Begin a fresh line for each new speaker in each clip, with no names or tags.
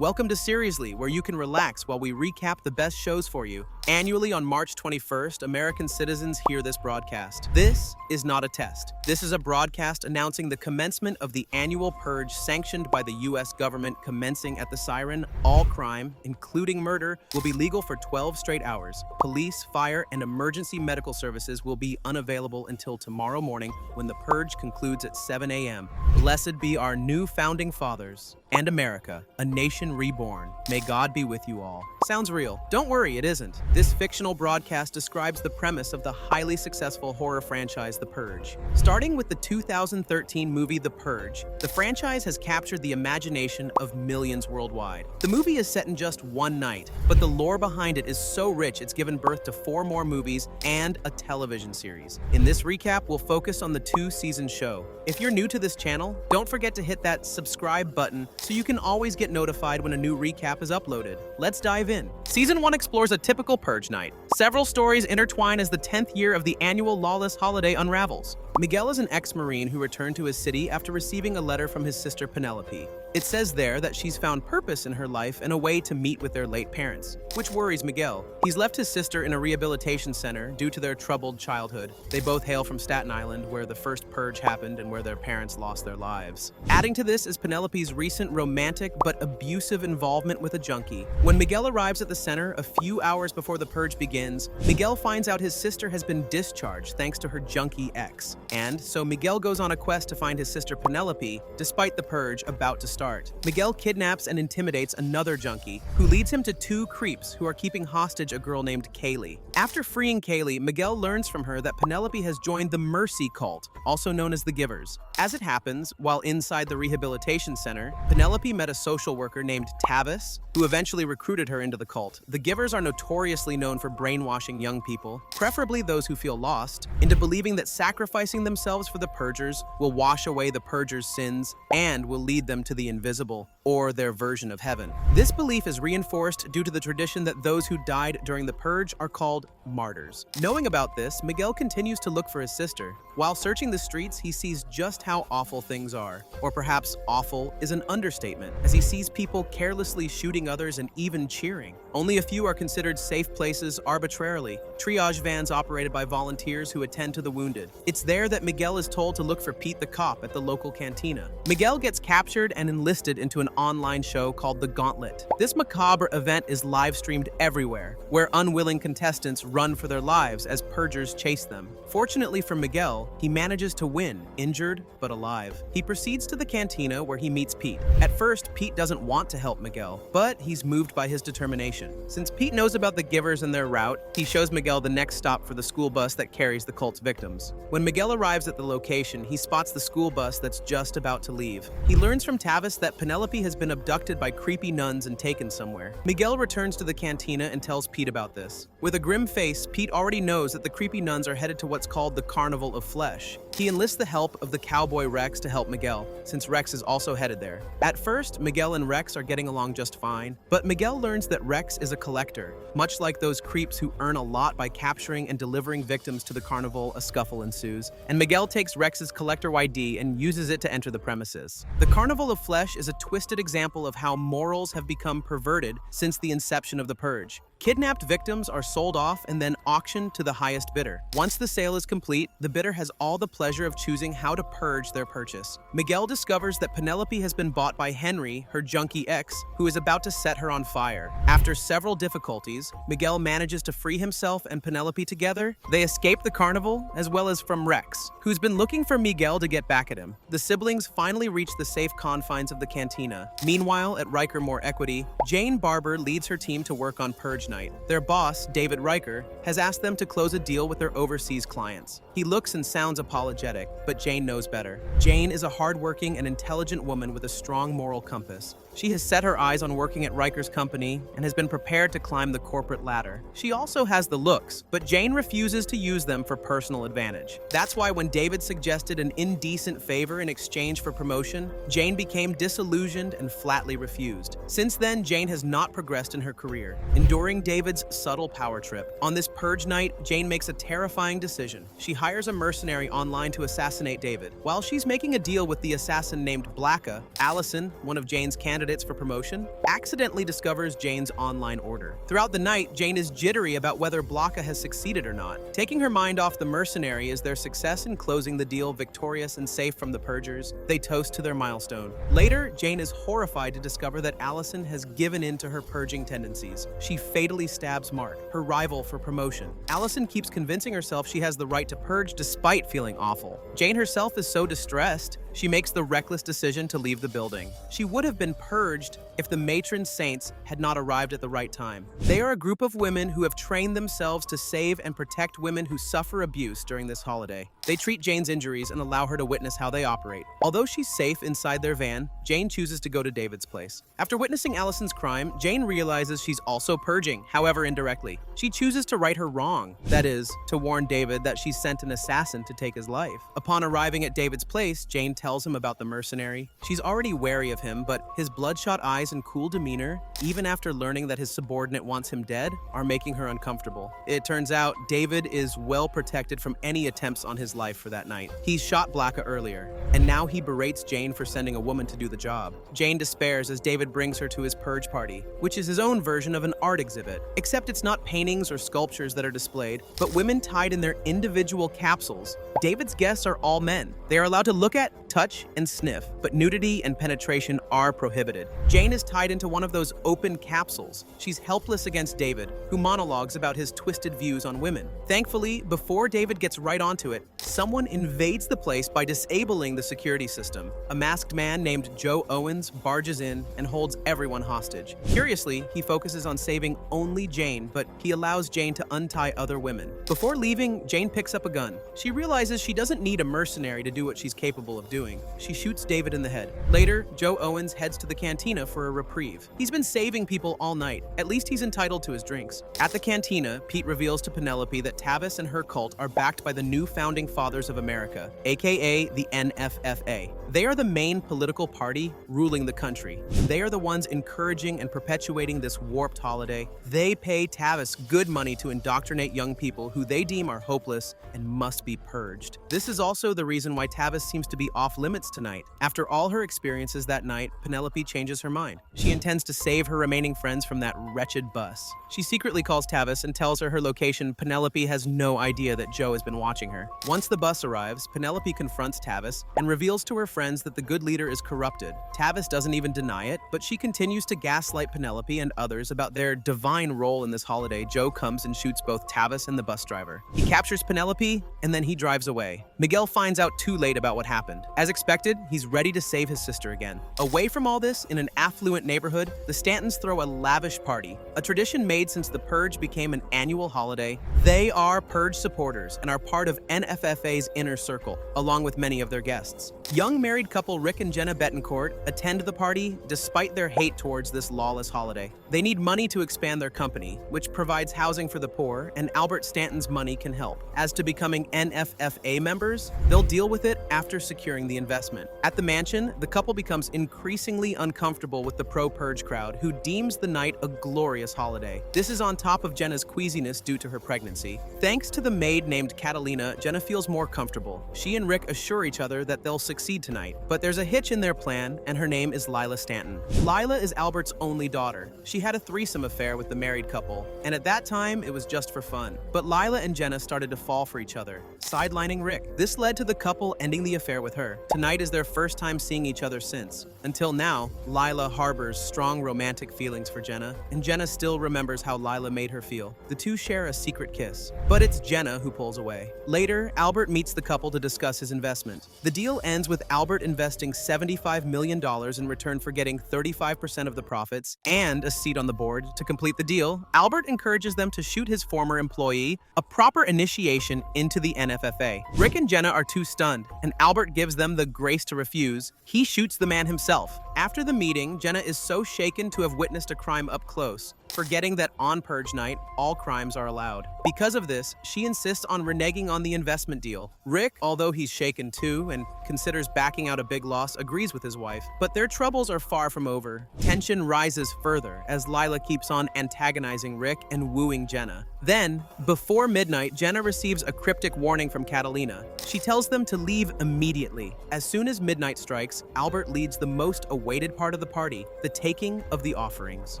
Welcome to Seriously, where you can relax while we recap the best shows for you. Annually on March 21st, American citizens hear this broadcast. This is not a test. This is a broadcast announcing the commencement of the annual purge sanctioned by the U.S. government. Commencing at the siren, all crime, including murder, will be legal for 12 straight hours. Police, fire, and emergency medical services will be unavailable until tomorrow morning when the purge concludes at 7 a.m. Blessed be our new founding fathers and America, a nation reborn. May God be with you all. Sounds real. Don't worry, it isn't. This fictional broadcast describes the premise of the highly successful horror franchise The Purge. Starting with the 2013 movie The Purge, the franchise has captured the imagination of millions worldwide. The movie is set in just one night, but the lore behind it is so rich it's given birth to 4 more movies and a television series. In this recap, we'll focus on the 2-season show. If you're new to this channel, don't forget to hit that subscribe button so you can always get notified when a new recap is uploaded. Let's dive in. Season 1 explores a typical Purge night. Several stories intertwine as the 10th year of the annual lawless holiday unravels. Miguel is an ex-Marine who returned to his city after receiving a letter from his sister Penelope. It says there that she's found purpose in her life and a way to meet with their late parents, which worries Miguel. He's left his sister in a rehabilitation center due to their troubled childhood. They both hail from Staten Island, where the first purge happened and where their parents lost their lives. Adding to this is Penelope's recent romantic but abusive involvement with a junkie. When Miguel arrives at the center a few hours before the purge begins, Miguel finds out his sister has been discharged thanks to her junkie ex. And so Miguel goes on a quest to find his sister Penelope, despite the purge about to start. Miguel kidnaps and intimidates another junkie, who leads him to 2 creeps who are keeping hostage a girl named Kaylee. After freeing Kaylee, Miguel learns from her that Penelope has joined the Mercy cult, also known as the Givers. As it happens, while inside the rehabilitation center, Penelope met a social worker named Tavis, who eventually recruited her into the cult. The Givers are notoriously known for brainwashing young people, preferably those who feel lost, into believing that sacrificing themselves for the purgers will wash away the purgers' sins and will lead them to the invisible, or their version of heaven. This belief is reinforced due to the tradition that those who died during the purge are called martyrs. Knowing about this, Miguel continues to look for his sister. While searching the streets, he sees just how awful things are. Or perhaps awful is an understatement, as he sees people carelessly shooting others and even cheering. Only a few are considered safe places arbitrarily, triage vans operated by volunteers who attend to the wounded. It's there that Miguel is told to look for Pete the cop at the local cantina. Miguel gets captured and enlisted into an online show called The Gauntlet. This macabre event is live-streamed everywhere, where unwilling contestants run for their lives as purgers chase them. Fortunately for Miguel, he manages to win, injured but alive. He proceeds to the cantina where he meets Pete. At first, Pete doesn't want to help Miguel, but he's moved by his determination. Since Pete knows about the Givers and their route, he shows Miguel the next stop for the school bus that carries the cult's victims. When Miguel arrives at the location, he spots the school bus that's just about to leave. He learns from Tavis that Penelope has been abducted by creepy nuns and taken somewhere. Miguel returns to the cantina and tells Pete about this. With a grim face, Pete already knows that the creepy nuns are headed to what's called the Carnival of Flesh. He enlists the help of the cowboy Rex to help Miguel, since Rex is also headed there. At first, Miguel and Rex are getting along just fine, but Miguel learns that Rex is a collector. Much like those creeps who earn a lot by capturing and delivering victims to the carnival, a scuffle ensues, and Miguel takes Rex's collector ID and uses it to enter the premises. The Carnival of Flesh is a twisted example of how morals have become perverted since the inception of the purge. Kidnapped victims are sold off and then auctioned to the highest bidder. Once the sale is complete, the bidder has all the pleasure of choosing how to purge their purchase. Miguel discovers that Penelope has been bought by Henry, her junkie ex, who is about to set her on fire. After several difficulties, Miguel manages to free himself and Penelope together. They escape the carnival, as well as from Rex, who's been looking for Miguel to get back at him. The siblings finally reach the safe confines of the cantina. Meanwhile, at Riker More Equity, Jane Barber leads her team to work on Purge Night. Their boss, David Riker, has asked them to close a deal with their overseas clients. He looks and sounds apologetic, but Jane knows better. Jane is a hardworking and intelligent woman with a strong moral compass. She has set her eyes on working at Riker's company and has been prepared to climb the corporate ladder. She also has the looks, but Jane refuses to use them for personal advantage. That's why when David suggested an indecent favor in exchange for promotion, Jane became disillusioned and flatly refused. Since then, Jane has not progressed in her career, enduring David's subtle power trip. On this purge night, Jane makes a terrifying decision. She hires a mercenary online to assassinate David. While she's making a deal with the assassin named Blacka, Allison, one of Jane's candidates, candidates for promotion, accidentally discovers Jane's online order. Throughout the night, Jane is jittery about whether Blanca has succeeded or not. Taking her mind off the mercenary is their success in closing the deal victorious and safe from the Purgers. They toast to their milestone. Later, Jane is horrified to discover that Allison has given in to her purging tendencies. She fatally stabs Mark, her rival for promotion. Allison keeps convincing herself she has the right to purge despite feeling awful. Jane herself is so distressed, she makes the reckless decision to leave the building. She would have been purged if the matron saints had not arrived at the right time. They are a group of women who have trained themselves to save and protect women who suffer abuse during this holiday. They treat Jane's injuries and allow her to witness how they operate. Although she's safe inside their van, Jane chooses to go to David's place. After witnessing Allison's crime, Jane realizes she's also purging, however indirectly. She chooses to right her wrong, that is, to warn David that she sent an assassin to take his life. Upon arriving at David's place, Jane tells him about the mercenary. She's already wary of him, but his bloodshot eyes and cool demeanor, even after learning that his subordinate wants him dead, are making her uncomfortable. It turns out David is well protected from any attempts on his life for that night. He's shot Blanca earlier, and now he berates Jane for sending a woman to do the job. Jane despairs as David brings her to his purge party, which is his own version of an art exhibit, except it's not paintings or sculptures that are displayed, but women tied in their individual capsules. David's guests are all men. They are allowed to look at, touch, and sniff, but nudity and penetration are prohibited. Jane is tied into one of those open capsules. She's helpless against David, who monologues about his twisted views on women. Thankfully, before David gets right onto it, someone invades the place by disabling the security system. A masked man named Joe Owens barges in and holds everyone hostage. Curiously, he focuses on saving only Jane, but he allows Jane to untie other women. Before leaving, Jane picks up a gun. She realizes she doesn't need a mercenary to do what she's capable of doing. She shoots David in the head. Later, Joe Owens heads to the cantina for a reprieve. He's been saving people all night. At least he's entitled to his drinks. At the cantina, Pete reveals to Penelope that Tavis and her cult are backed by the new founding fathers of America, aka the NFFA. They are the main political party ruling the country. They are the ones encouraging and perpetuating this warped holiday. They pay Tavis good money to indoctrinate young people who they deem are hopeless and must be purged. This is also the reason why Tavis seems to be off limits tonight. After all her experiences that night, Penelope changes her mind. She intends to save her remaining friends from that wretched bus. She secretly calls Tavis and tells her location. Penelope has no idea that Joe has been watching her. Once the bus arrives, Penelope confronts Tavis and reveals to her friends that the good leader is corrupted. Tavis doesn't even deny it, but she continues to gaslight Penelope and others about their divine role in this holiday. Joe comes and shoots both Tavis and the bus driver. He captures Penelope, and then he drives away. Miguel finds out too late about what happened. As expected, he's ready to save his sister again. Away from all this, in an affluent neighborhood, the Stantons throw a lavish party, a tradition made since the Purge became an annual holiday. They are Purge supporters and are part of NFFA's inner circle, along with many of their guests. Young married couple Rick and Jenna Betancourt attend the party despite their hate towards this lawless holiday. They need money to expand their company, which provides housing for the poor, and Albert Stanton's money can help. As to becoming NFFA members, they'll deal with it after securing the investment. At the mansion, the couple becomes increasingly uncomfortable with the pro-Purge crowd, who deems the night a glorious holiday. This is on top of Jenna's queasiness due to her pregnancy. Thanks to the maid named Catalina, Jenna feels more comfortable. She and Rick assure each other that they'll succeed tonight, but there's a hitch in their plan, and her name is Lila Stanton. Lila is Albert's only daughter. She had a threesome affair with the married couple, and at that time, it was just for fun. But Lila and Jenna started to fall for each other, sidelining Rick. This led to the couple ending the affair with her. Tonight is their first time seeing each other since. Until now, Lila harbors strong romantic feelings for Jenna, and Jenna still remembers how Lila made her feel. The two share a secret kiss, but it's Jenna who pulls away. Later, Albert meets the couple to discuss his investment. The deal ends with Albert investing $75 million in return for getting 35% of the profits and a seat on the board. To complete the deal, Albert encourages them to shoot his former employee, a proper initiation into the NFFA. Rick and Jenna are too stunned, and Albert gives them the grace to refuse. He shoots the man himself. After the meeting, Jenna is so shaken to have witnessed a crime up close. forgetting that on Purge Night, all crimes are allowed. Because of this, she insists on reneging on the investment deal. Rick, although he's shaken too and considers backing out a big loss, agrees with his wife. But their troubles are far from over. Tension rises further as Lila keeps on antagonizing Rick and wooing Jenna. Then, before midnight, Jenna receives a cryptic warning from Catalina. She tells them to leave immediately. As soon as midnight strikes, Albert leads the most awaited part of the party, the taking of the offerings.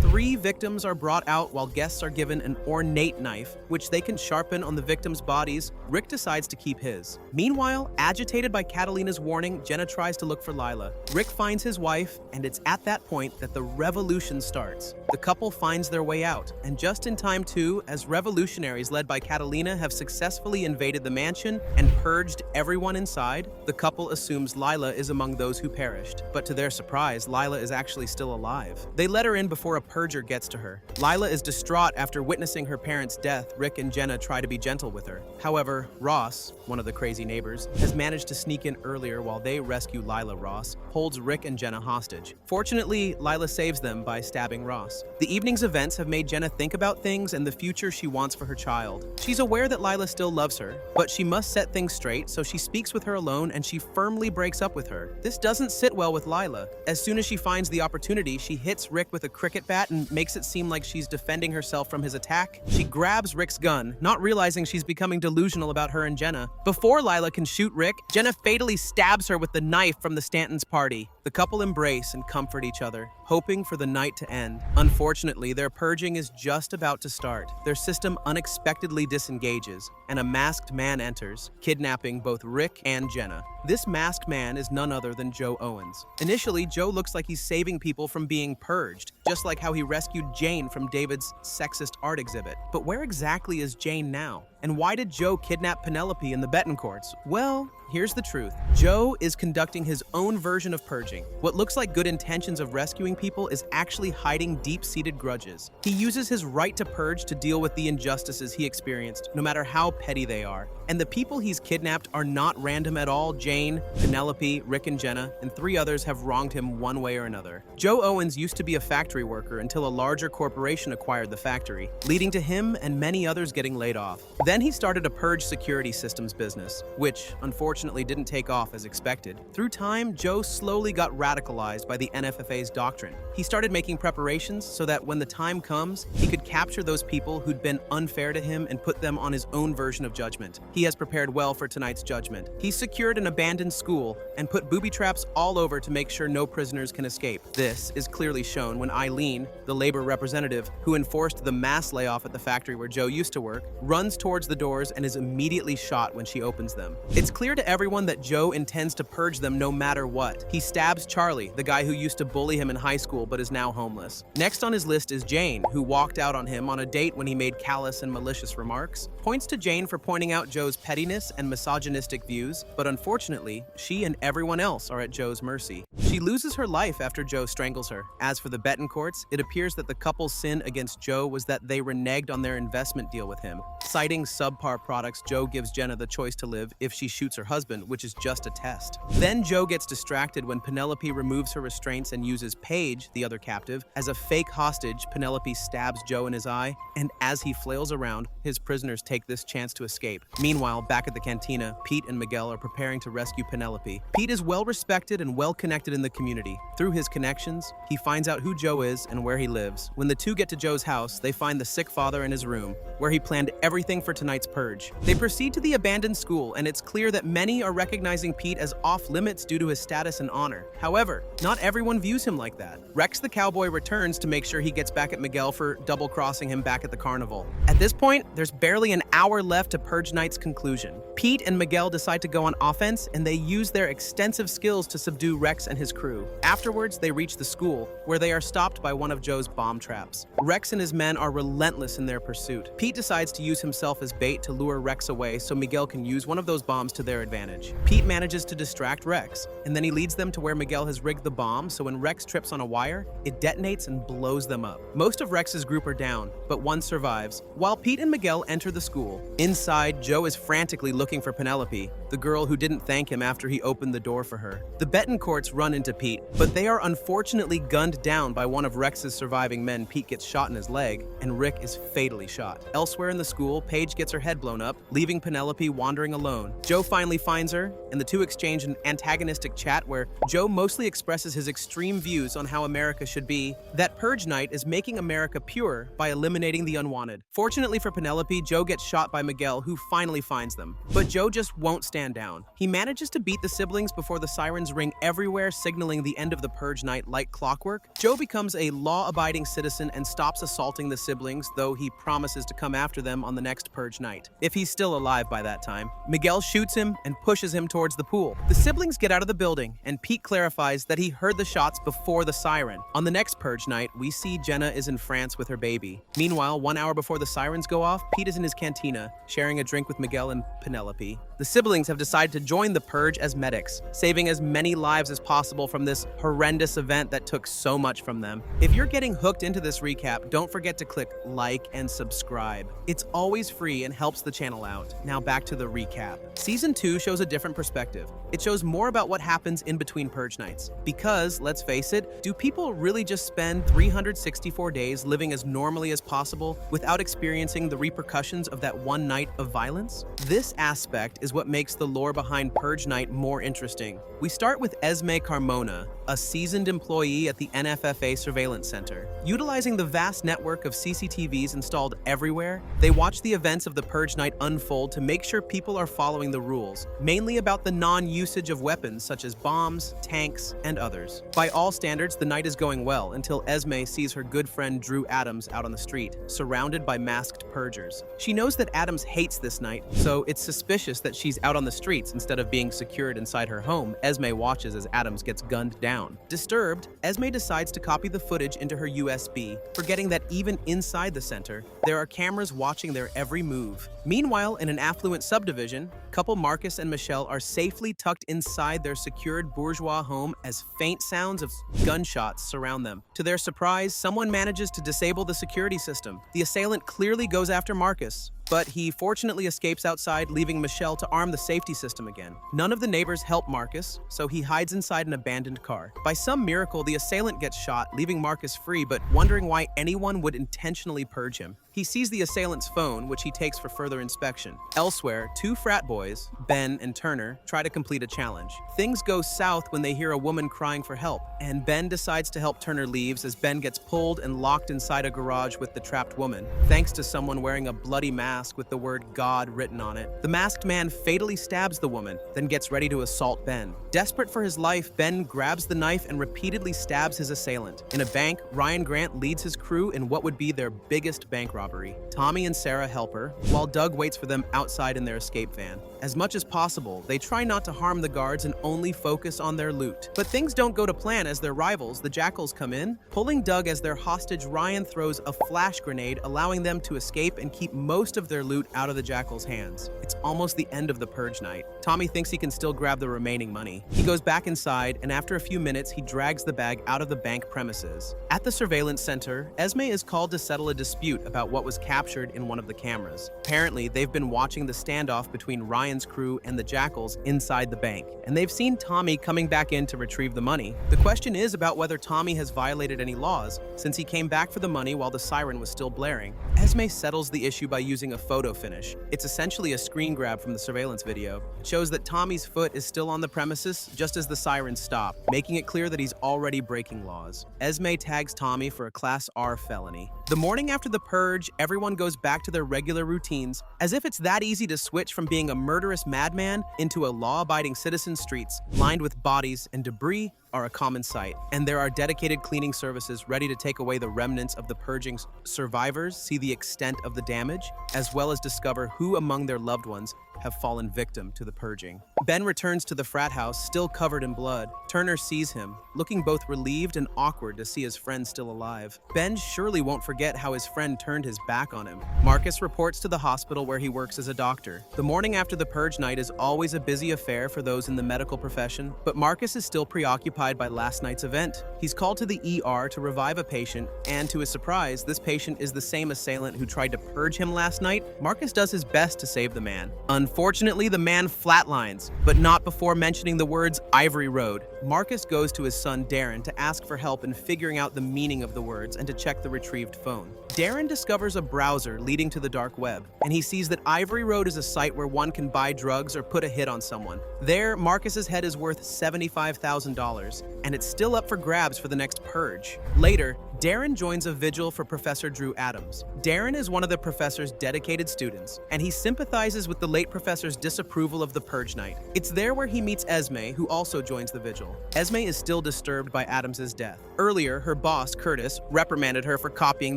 3 victims are brought out while guests are given an ornate knife, which they can sharpen on the victims' bodies. Rick decides to keep his. Meanwhile, agitated by Catalina's warning, Jenna tries to look for Lila. Rick finds his wife, and it's at that point that the revolution starts. The couple finds their way out, and just in time too, as revolutionaries led by Catalina have successfully invaded the mansion and purged everyone inside, the couple assumes Lila is among those who perished. But to their surprise, Lila is actually still alive. They let her in before a purger gets to her. Lila is distraught after witnessing her parents' death. Rick and Jenna try to be gentle with her. However, Ross, one of the crazy neighbors, has managed to sneak in earlier while they rescue Lila. Ross holds Rick and Jenna hostage. Fortunately, Lila saves them by stabbing Ross. The evening's events have made Jenna think about things and the future she wants for her child. She's aware that Lila still loves her, but she must set things straight, so she speaks with her alone and she firmly breaks up with her. This doesn't sit well with Lila. As soon as she finds the opportunity, she hits Rick with a cricket bat and makes it seem like she's defending herself from his attack. She grabs Rick's gun, not realizing she's becoming delusional about her and Jenna. Before Lila can shoot Rick, Jenna fatally stabs her with the knife from the Stantons' party. The couple embrace and comfort each other, hoping for the night to end. Unfortunately, their purging is just about to start. Their system unexpectedly disengages, and a masked man enters, kidnapping both Rick and Jenna. This masked man is none other than Joe Owens. Initially, Joe looks like he's saving people from being purged, just like how he rescued Jane from David's sexist art exhibit. But where exactly is Jane now? And why did Joe kidnap Penelope in the Betancourts? Well, here's the truth. Joe is conducting his own version of purging. What looks like good intentions of rescuing people is actually hiding deep-seated grudges. He uses his right to purge to deal with the injustices he experienced, no matter how petty they are. And the people he's kidnapped are not random at all. Jane, Penelope, Rick and Jenna, and 3 others have wronged him one way or another. Joe Owens used to be a factory worker until a larger corporation acquired the factory, leading to him and many others getting laid off. Then he started a Purge security systems business, which unfortunately didn't take off as expected. Through time, Joe slowly got radicalized by the NFFA's doctrine. He started making preparations so that when the time comes, he could capture those people who'd been unfair to him and put them on his own version of judgment. He has prepared well for tonight's judgment. He secured an abandoned school and put booby traps all over to make sure no prisoners can escape. This is clearly shown when Eileen, the labor representative who enforced the mass layoff at the factory where Joe used to work, runs towards the doors and is immediately shot when she opens them. It's clear to everyone that Joe intends to purge them no matter what. He stabs Charlie, the guy who used to bully him in high school but is now homeless. Next on his list is Jane, who walked out on him on a date when he made callous and malicious remarks. Points to Jane for pointing out Joe's pettiness and misogynistic views, but unfortunately, she and everyone else are at Joe's mercy. She loses her life after Joe strangles her. As for the Betancourts, it appears that the couple's sin against Joe was that they reneged on their investment deal with him. Citing subpar products, Joe gives Jenna the choice to live if she shoots her husband, which is just a test. Then Joe gets distracted when Penelope removes her restraints and uses Paige, the other captive, as a fake hostage. Penelope stabs Joe in his eye, and as he flails around, his prisoners take this chance to escape. Meanwhile, back at the cantina, Pete and Miguel are preparing to rescue Penelope. Pete is well respected and well connected in the community. Through his connections, he finds out who Joe is and where he lives. When the two get to Joe's house, they find the sick father in his room, where he planned everything for tonight's purge. They proceed to the abandoned school, and it's clear that many are recognizing Pete as off limits due to his status and honor. However, not everyone views him like that. Rex the cowboy returns to make sure he gets back at Miguel for double-crossing him back at the carnival. At this point, there's barely an hour left to Purge Night's conclusion. Pete and Miguel decide to go on offense, and they use their extensive skills to subdue Rex and his crew. Afterwards, they reach the school, where they are stopped by one of Joe's bomb traps. Rex and his men are relentless in their pursuit. Pete decides to use himself as as bait to lure Rex away so Miguel can use one of those bombs to their advantage. Pete manages to distract Rex, and then he leads them to where Miguel has rigged the bomb so when Rex trips on a wire, it detonates and blows them up. Most of Rex's group are down, but one survives. While Pete and Miguel enter the school, inside, Joe is frantically looking for Penelope, the girl who didn't thank him after he opened the door for her. The Betancourts run into Pete, but they are unfortunately gunned down by one of Rex's surviving men. Pete gets shot in his leg, and Rick is fatally shot. Elsewhere in the school, Paige gets her head blown up, leaving Penelope wandering alone. Joe finally finds her, and the two exchange an antagonistic chat where Joe mostly expresses his extreme views on how America should be, that Purge Night is making America pure by eliminating the unwanted. Fortunately for Penelope, Joe gets shot by Miguel, who finally finds them. But Joe just won't stand down. He manages to beat the siblings before the sirens ring everywhere, signaling the end of the Purge Night like clockwork. Joe becomes a law-abiding citizen and stops assaulting the siblings, though he promises to come after them on the next Purge Night, if he's still alive by that time. Miguel shoots him and pushes him towards the pool. The siblings get out of the building, and Pete clarifies that he heard the shots before the siren. On the next Purge Night, we see Jenna is in France with her baby. Meanwhile, 1 hour before the sirens go off, Pete is in his cantina, sharing a drink with Miguel and Penelope. The siblings have decided to join the Purge as medics, saving as many lives as possible from this horrendous event that took so much from them. If you're getting hooked into this recap, don't forget to click like and subscribe. It's always free and helps the channel out. Now back to the recap. Season 2 shows a different perspective. It shows more about what happens in between Purge Nights. Because, let's face it, do people really just spend 364 days living as normally as possible without experiencing the repercussions of that one night of violence? This aspect is what makes the lore behind Purge Night more interesting. We start with Esme Carmona, a seasoned employee at the NFFA Surveillance Center. Utilizing the vast network of CCTVs installed everywhere, they watch the events of the Purge Night unfold to make sure people are following the rules, mainly about the non-usage of weapons such as bombs, tanks, and others. By all standards, the night is going well until Esme sees her good friend Drew Adams out on the street, surrounded by masked purgers. She knows that Adams hates this night, so it's suspicious that she's out on the streets instead of being secured inside her home. Esme watches as Adams gets gunned down. Disturbed, Esme decides to copy the footage into her USB, forgetting that even inside the center, there are cameras watching their every move. Meanwhile, in an affluent subdivision, couple Marcus and Michelle are safely tucked inside their secured bourgeois home as faint sounds of gunshots surround them. To their surprise, someone manages to disable the security system. The assailant clearly goes after Marcus, but he fortunately escapes outside, leaving Michelle to arm the safety system again. None of the neighbors help Marcus, so he hides inside an abandoned car. By some miracle, the assailant gets shot, leaving Marcus free, but wondering why anyone would intentionally purge him. He sees the assailant's phone, which he takes for further inspection. Elsewhere, two frat boys, Ben and Turner, try to complete a challenge. Things go south when they hear a woman crying for help, and Ben decides to help Turner leaves as Ben gets pulled and locked inside a garage with the trapped woman, thanks to someone wearing a bloody mask with the word God written on it. The masked man fatally stabs the woman, then gets ready to assault Ben. Desperate for his life, Ben grabs the knife and repeatedly stabs his assailant. In a bank, Ryan Grant leads his crew in what would be their biggest bank robbery. Tommy and Sarah help her, while Doug waits for them outside in their escape van. As much as possible, they try not to harm the guards and only focus on their loot. But things don't go to plan as their rivals, the Jackals, come in. Pulling Doug as their hostage, Ryan throws a flash grenade, allowing them to escape and keep most of their loot out of the Jackals' hands. It's almost the end of the Purge Night. Tommy thinks he can still grab the remaining money. He goes back inside, and after a few minutes, he drags the bag out of the bank premises. At the surveillance center, Esme is called to settle a dispute about what was captured in one of the cameras. Apparently, they've been watching the standoff between Ryan's crew and the Jackals inside the bank, and they've seen Tommy coming back in to retrieve the money. The question is about whether Tommy has violated any laws, since he came back for the money while the siren was still blaring. Esme settles the issue by using a photo finish. It's essentially a screen grab from the surveillance video. It shows that Tommy's foot is still on the premises just as the sirens stop, making it clear that he's already breaking laws. Esme tags Tommy for a Class R felony. The morning after the purge, everyone goes back to their regular routines, as if it's that easy to switch from being a murderous madman into a law-abiding citizen. Streets, lined with bodies and debris, are a common sight, and there are dedicated cleaning services ready to take away the remnants of the purging. Survivors see the extent of the damage, as well as discover who among their loved ones have fallen victim to the purging. Ben returns to the frat house, still covered in blood. Turner sees him, looking both relieved and awkward to see his friend still alive. Ben surely won't forget how his friend turned his back on him. Marcus reports to the hospital where he works as a doctor. The morning after the purge night is always a busy affair for those in the medical profession, but Marcus is still preoccupied by last night's event. He's called to the ER to revive a patient, and to his surprise, this patient is the same assailant who tried to purge him last night. Marcus does his best to save the man. Unfortunately, the man flatlines, but not before mentioning the words Ivory Road. Marcus goes to his son Darren to ask for help in figuring out the meaning of the words and to check the retrieved phone. Darren discovers a browser leading to the dark web, and he sees that Ivory Road is a site where one can buy drugs or put a hit on someone. There, Marcus's head is worth $75,000, and it's still up for grabs for the next purge. Later, Darren joins a vigil for Professor Drew Adams. Darren is one of the professor's dedicated students, and he sympathizes with the late professor's disapproval of the purge night. It's there where he meets Esme, who also joins the vigil. Esme is still disturbed by Adams's death. Earlier, her boss, Curtis, reprimanded her for copying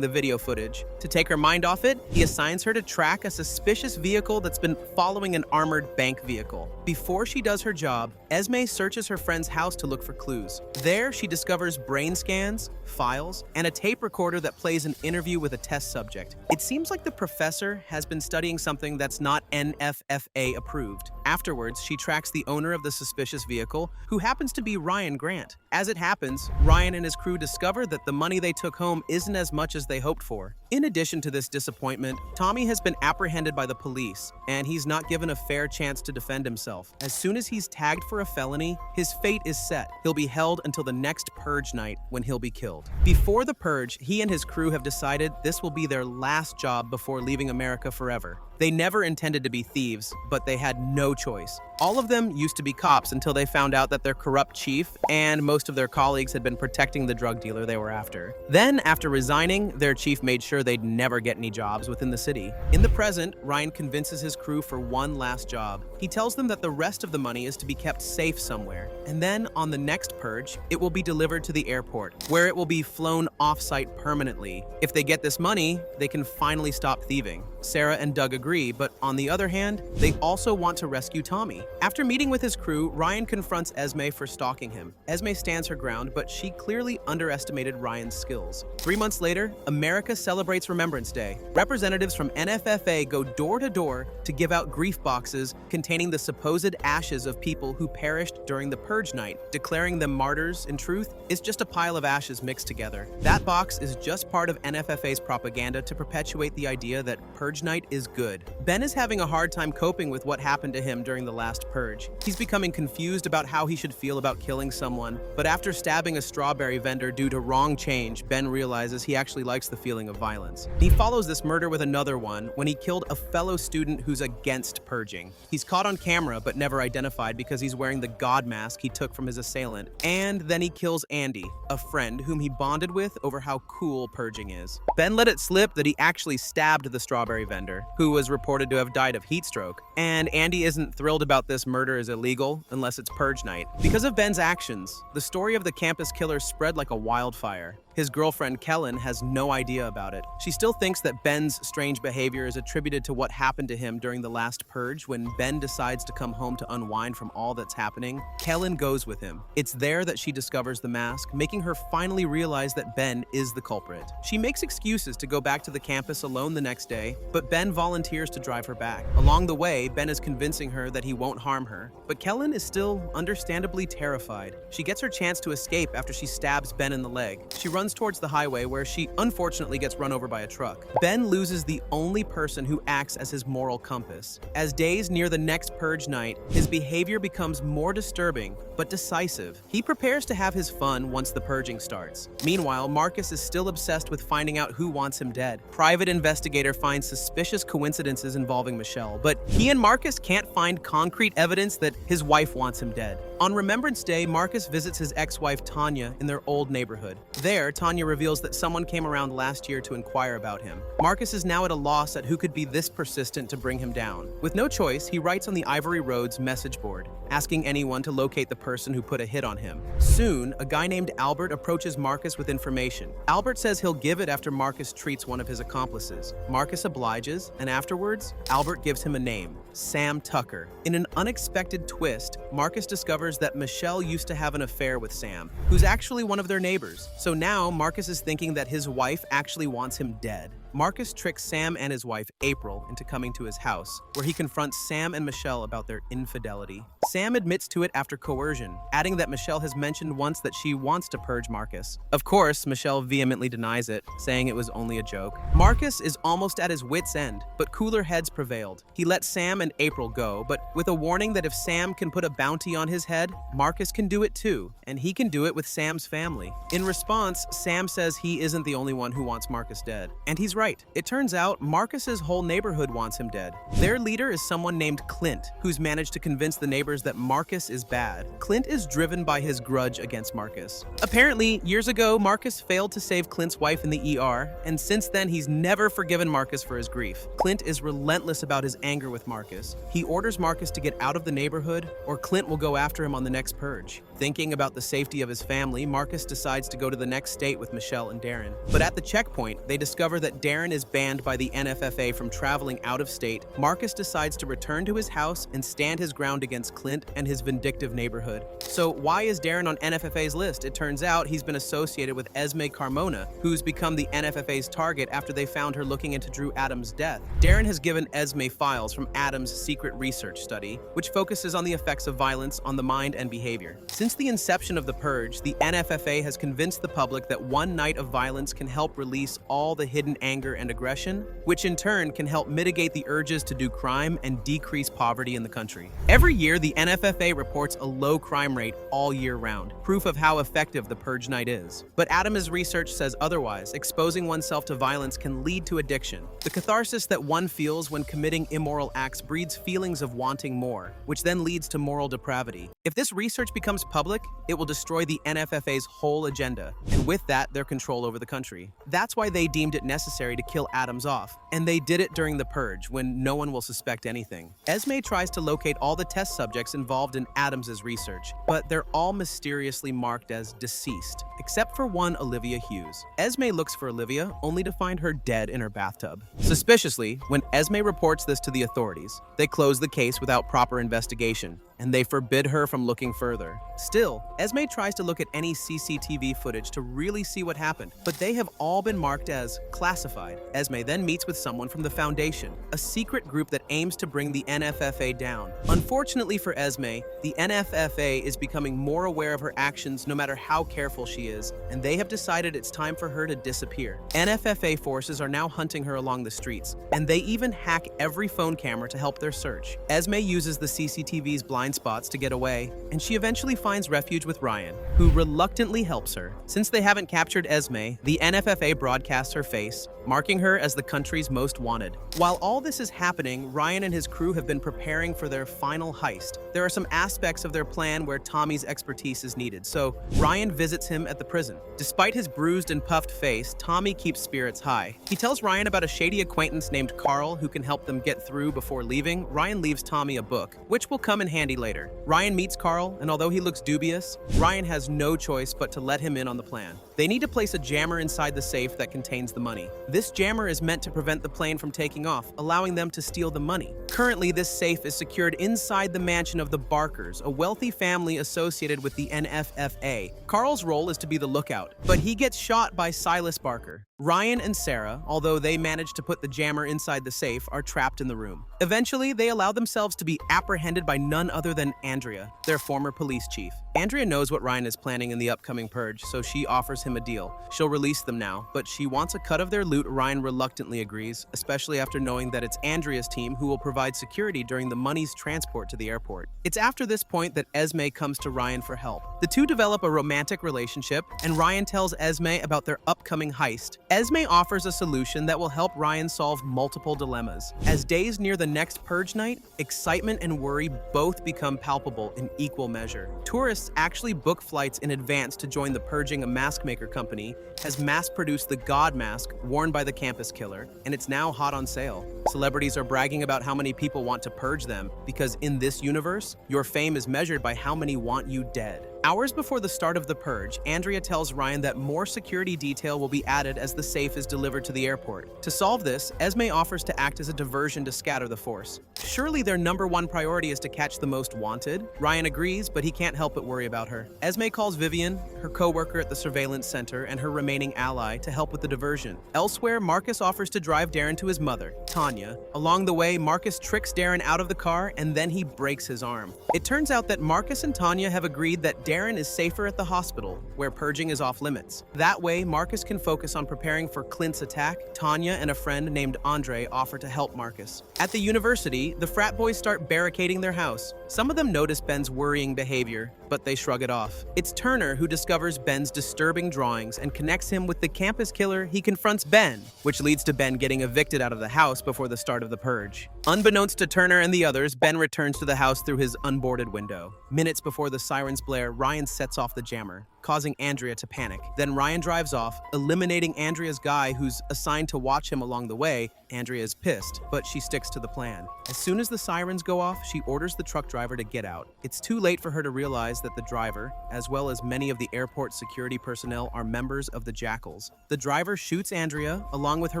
the video footage. To take her mind off it, he assigns her to track a suspicious vehicle that's been following an armored bank vehicle. Before she does her job, Esme searches her friend's house to look for clues. There, she discovers brain scans, files, and a tape recorder that plays an interview with a test subject. It seems like the professor has been studying something that's not NFFA approved. Afterwards, she tracks the owner of the suspicious vehicle, who happens to be Ryan Grant. As it happens, Ryan and his crew discover that the money they took home isn't as much as they hoped for. In addition to this disappointment, Tommy has been apprehended by the police, and he's not given a fair chance to defend himself. As soon as he's tagged for a felony, his fate is set. He'll be held until the next purge night, when he'll be killed. Before the purge, he and his crew have decided this will be their last job before leaving America forever. They never intended to be thieves, but they had no choice. All of them used to be cops until they found out that their corrupt chief and most of their colleagues had been protecting the drug dealer they were after. Then, after resigning, their chief made sure they'd never get any jobs within the city. In the present, Ryan convinces his crew for one last job. He tells them that the rest of the money is to be kept safe somewhere, and then on the next purge, it will be delivered to the airport, where it will be flown off-site permanently. If they get this money, they can finally stop thieving. Sarah and Doug agree, but on the other hand, they also want to rescue Tommy. After meeting with his crew, Ryan confronts Esme for stalking him. Esme stands her ground, but she clearly underestimated Ryan's skills. 3 months later, America celebrates Remembrance Day. Representatives from NFFA go door to door to give out grief boxes containing the supposed ashes of people who perished during the purge night, declaring them martyrs. In truth, it's just a pile of ashes mixed together. That box is just part of NFFA's propaganda to perpetuate the idea that purge night is good. Ben is having a hard time coping with what happened to him during the last purge. He's becoming confused about how he should feel about killing someone, but after stabbing a strawberry vendor due to wrong change, Ben realizes he actually likes the feeling of violence. He follows this murder with another one when he killed a fellow student who's against purging. He's caught on camera but never identified because he's wearing the god mask he took from his assailant. And then he kills Andy, a friend whom he bonded with over how cool purging is. Ben let it slip that he actually stabbed the strawberry vendor, who was reported to have died of heat stroke. And Andy isn't thrilled about this murder is illegal unless it's purge night. Because of Ben's actions, the story of the campus killer spread like a wildfire. His girlfriend, Kellen, has no idea about it. She still thinks that Ben's strange behavior is attributed to what happened to him during the last purge when Ben decides to come home to unwind from all that's happening. Kellen goes with him. It's there that she discovers the mask, making her finally realize that Ben is the culprit. She makes excuses to go back to the campus alone the next day, but Ben volunteers to drive her back. Along the way, Ben is convincing her that he won't harm her, but Kellen is still understandably terrified. She gets her chance to escape after she stabs Ben in the leg. She runs towards the highway where she unfortunately gets run over by a truck. Ben loses the only person who acts as his moral compass. As days near the next purge night, his behavior becomes more disturbing but decisive. He prepares to have his fun once the purging starts. Meanwhile, Marcus is still obsessed with finding out who wants him dead. Private investigator finds suspicious coincidences involving Michelle, but he and Marcus can't find concrete evidence that his wife wants him dead. On Remembrance Day, Marcus visits his ex-wife Tanya in their old neighborhood. There, Tanya reveals that someone came around last year to inquire about him. Marcus is now at a loss at who could be this persistent to bring him down. With no choice, he writes on the Ivory Road's message board, asking anyone to locate the person who put a hit on him. Soon, a guy named Albert approaches Marcus with information. Albert says he'll give it after Marcus treats one of his accomplices. Marcus obliges, and afterwards, Albert gives him a name, Sam Tucker. In an unexpected twist, Marcus discovers that Michelle used to have an affair with Sam, who's actually one of their neighbors. So now, Marcus is thinking that his wife actually wants him dead. Marcus tricks Sam and his wife, April, into coming to his house, where he confronts Sam and Michelle about their infidelity. Sam admits to it after coercion, adding that Michelle has mentioned once that she wants to purge Marcus. Of course, Michelle vehemently denies it, saying it was only a joke. Marcus is almost at his wit's end, but cooler heads prevailed. He lets Sam and April go, but with a warning that if Sam can put a bounty on his head, Marcus can do it too, and he can do it with Sam's family. In response, Sam says he isn't the only one who wants Marcus dead, and he's right. It turns out Marcus's whole neighborhood wants him dead. Their leader is someone named Clint, who's managed to convince the neighbors that Marcus is bad. Clint is driven by his grudge against Marcus. Apparently, years ago, Marcus failed to save Clint's wife in the ER, and since then he's never forgiven Marcus for his grief. Clint is relentless about his anger with Marcus. He orders Marcus to get out of the neighborhood, or Clint will go after him on the next purge. Thinking about the safety of his family, Marcus decides to go to the next state with Michelle and Darren. But at the checkpoint, they discover that Darren is banned by the NFFA from traveling out of state. Marcus decides to return to his house and stand his ground against Clint and his vindictive neighborhood. So why is Darren on NFFA's list? It turns out he's been associated with Esme Carmona, who's become the NFFA's target after they found her looking into Drew Adams' death. Darren has given Esme files from Adams' secret research study, which focuses on the effects of violence on the mind and behavior. Since the inception of the Purge, the NFFA has convinced the public that one night of violence can help release all the hidden anger and aggression, which in turn can help mitigate the urges to do crime and decrease poverty in the country. Every year, the NFFA reports a low crime rate all year round, proof of how effective the Purge Night is. But Adams' research says otherwise. Exposing oneself to violence can lead to addiction. The catharsis that one feels when committing immoral acts breeds feelings of wanting more, which then leads to moral depravity. If this research becomes public, it will destroy the NFFA's whole agenda, and with that, their control over the country. That's why they deemed it necessary to kill Adams off, and they did it during the Purge, when no one will suspect anything. Esme tries to locate all the test subjects involved in Adams' research, but they're all mysteriously marked as deceased, except for one, Olivia Hughes. Esme looks for Olivia, only to find her dead in her bathtub. Suspiciously, when Esme reports this to the authorities, they close the case without proper investigation, and they forbid her from looking further. Still, Esme tries to look at any CCTV footage to really see what happened, but they have all been marked as classified. Esme then meets with someone from the Foundation, a secret group that aims to bring the NFFA down. Unfortunately for Esme, the NFFA is becoming more aware of her actions no matter how careful she is, and they have decided it's time for her to disappear. NFFA forces are now hunting her along the streets, and they even hack every phone camera to help their search. Esme uses the CCTV's blind spots to get away, and she eventually finds refuge with Ryan, who reluctantly helps her. Since they haven't captured Esme, the NFFA broadcasts her face, marking her as the country's most wanted. While all this is happening, Ryan and his crew have been preparing for their final heist. There are some aspects of their plan where Tommy's expertise is needed, so Ryan visits him at the prison. Despite his bruised and puffed face, Tommy keeps spirits high. He tells Ryan about a shady acquaintance named Carl who can help them get through before leaving. Ryan leaves Tommy a book, which will come in handy later. Ryan meets Carl, and although he looks dubious, Ryan has no choice but to let him in on the plan. They need to place a jammer inside the safe that contains the money. This jammer is meant to prevent the plane from taking off, allowing them to steal the money. Currently, this safe is secured inside the mansion of the Barkers, a wealthy family associated with the NFFA. Carl's role is to be the lookout, but he gets shot by Silas Barker. Ryan and Sarah, although they managed to put the jammer inside the safe, are trapped in the room. Eventually, they allow themselves to be apprehended by none other than Andrea, their former police chief. Andrea knows what Ryan is planning in the upcoming purge, so she offers him a deal. She'll release them now, but she wants a cut of their loot. Ryan reluctantly agrees, especially after knowing that it's Andrea's team who will provide security during the money's transport to the airport. It's after this point that Esme comes to Ryan for help. The two develop a romantic relationship, and Ryan tells Esme about their upcoming heist. Esme offers a solution that will help Ryan solve multiple dilemmas. As days near the next purge night, excitement and worry both become palpable in equal measure. Tourists actually book flights in advance to join the Purging a Mask Maker company has mass-produced the God Mask worn by the campus killer, and it's now hot on sale. Celebrities are bragging about how many people want to purge them, because in this universe, your fame is measured by how many want you dead. Hours before the start of the purge, Andrea tells Ryan that more security detail will be added as the safe is delivered to the airport. To solve this, Esme offers to act as a diversion to scatter the force. Surely their #1 priority is to catch the most wanted? Ryan agrees, but he can't help but worry about her. Esme calls Vivian, her co-worker at the surveillance center, and her remaining ally to help with the diversion. Elsewhere, Marcus offers to drive Darren to his mother, Tanya. Along the way, Marcus tricks Darren out of the car, and then he breaks his arm. It turns out that Marcus and Tanya have agreed that Darren is safer at the hospital, where purging is off limits. That way, Marcus can focus on preparing for Clint's attack. Tanya and a friend named Andre offer to help Marcus. At the university, the frat boys start barricading their house. Some of them notice Ben's worrying behavior, but they shrug it off. It's Turner who discovers Ben's disturbing drawings and connects him with the campus killer. He confronts Ben, which leads to Ben getting evicted out of the house before the start of the purge. Unbeknownst to Turner and the others, Ben returns to the house through his unboarded window. Minutes before the sirens blare, Ryan sets off the jammer, causing Andrea to panic. Then Ryan drives off, eliminating Andrea's guy who's assigned to watch him along the way. Andrea is pissed, but she sticks to the plan. As soon as the sirens go off, she orders the truck driver to get out. It's too late for her to realize that the driver, as well as many of the airport security personnel, are members of the Jackals. The driver shoots Andrea, along with her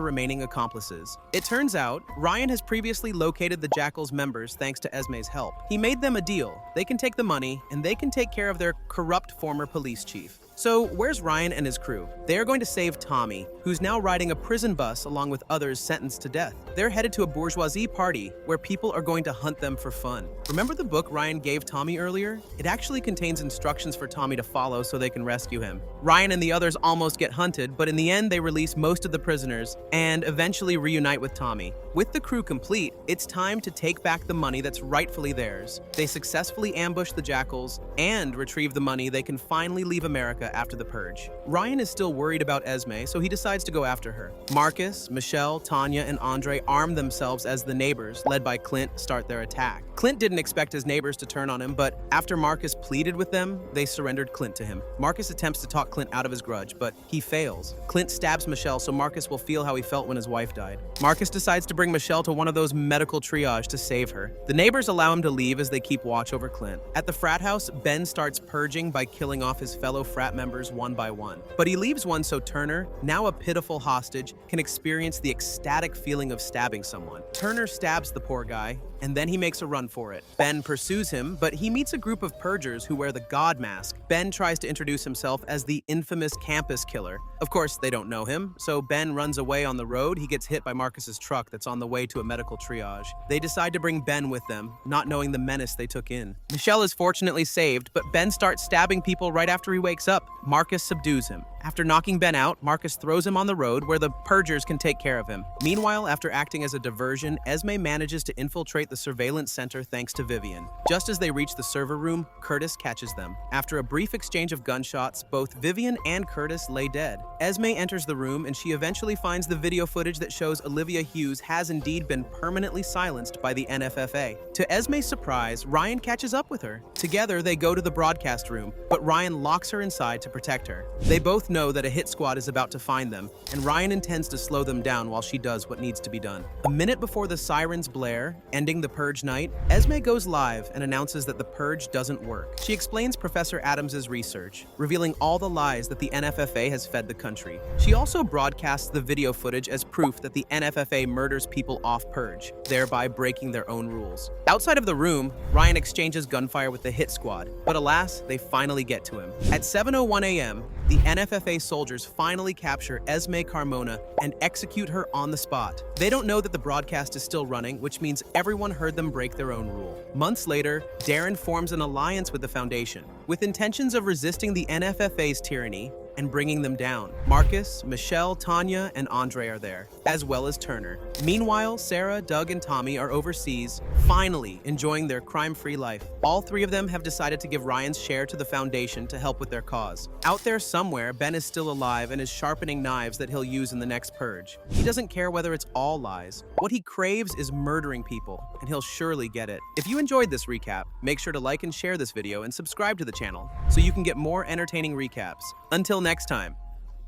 remaining accomplices. It turns out, Ryan has previously located the Jackals members thanks to Esme's help. He made them a deal. They can take the money, and they can take care of their corrupt former police chief. So, where's Ryan and his crew? They are going to save Tommy, who's now riding a prison bus along with others sentenced to death. They're headed to a bourgeoisie party where people are going to hunt them for fun. Remember the book Ryan gave Tommy earlier? It actually contains instructions for Tommy to follow so they can rescue him. Ryan and the others almost get hunted, but in the end they release most of the prisoners and eventually reunite with Tommy. With the crew complete, it's time to take back the money that's rightfully theirs. They successfully ambush the Jackals and retrieve the money. They can finally leave America after the purge. Ryan is still worried about Esme, so he decides to go after her. Marcus, Michelle, Tanya, and Andre arm themselves as the neighbors, led by Clint, start their attack. Clint didn't expect his neighbors to turn on him, but after Marcus pleaded with them, they surrendered Clint to him. Marcus attempts to talk Clint out of his grudge, but he fails. Clint stabs Michelle so Marcus will feel how he felt when his wife died. Marcus decides to bring Michelle to one of those medical triage to save her. The neighbors allow him to leave as they keep watch over Clint. At the frat house, Ben starts purging by killing off his fellow frat members one by one. But he leaves one so Turner, now a pitiful hostage, can experience the ecstatic feeling of stabbing someone. Turner stabs the poor guy, and then he makes a run for it. Ben pursues him, but he meets a group of purgers who wear the God Mask. Ben tries to introduce himself as the infamous campus killer. Of course, they don't know him, so Ben runs away on the road. He gets hit by Marcus's truck that's on the way to a medical triage. They decide to bring Ben with them, not knowing the menace they took in. Michelle is fortunately saved, but Ben starts stabbing people right after he wakes up. Marcus subdues him. After knocking Ben out, Marcus throws him on the road where the purgers can take care of him. Meanwhile, after acting as a diversion, Esme manages to infiltrate the surveillance center thanks to Vivian. Just as they reach the server room, Curtis catches them. After a brief exchange of gunshots, both Vivian and Curtis lay dead. Esme enters the room and she eventually finds the video footage that shows Olivia Hughes has indeed been permanently silenced by the NFFA. To Esme's surprise, Ryan catches up with her. Together, they go to the broadcast room, but Ryan locks her inside to protect her. They both know that a hit squad is about to find them, and Ryan intends to slow them down while she does what needs to be done. A minute before the sirens blare, ending the Purge night, Esme goes live and announces that the Purge doesn't work. She explains Professor Adams's research, revealing all the lies that the NFFA has fed the country. She also broadcasts the video footage as proof that the NFFA murders people off Purge, thereby breaking their own rules. Outside of the room, Ryan exchanges gunfire with the hit squad, but alas, they finally get to him. At 7:01 a.m., the NFFA soldiers finally capture Esme Carmona and execute her on the spot. They don't know that the broadcast is still running, which means everyone heard them break their own rule. Months later, Darren forms an alliance with the Foundation. With intentions of resisting the NFFA's tyranny, and bringing them down. Marcus, Michelle, Tanya, and Andre are there, as well as Turner. Meanwhile, Sarah, Doug, and Tommy are overseas, finally enjoying their crime-free life. All three of them have decided to give Ryan's share to the Foundation to help with their cause. Out there somewhere, Ben is still alive and is sharpening knives that he'll use in the next purge. He doesn't care whether it's all lies. What he craves is murdering people, and he'll surely get it. If you enjoyed this recap, make sure to like and share this video and subscribe to the channel so you can get more entertaining recaps. Until next time.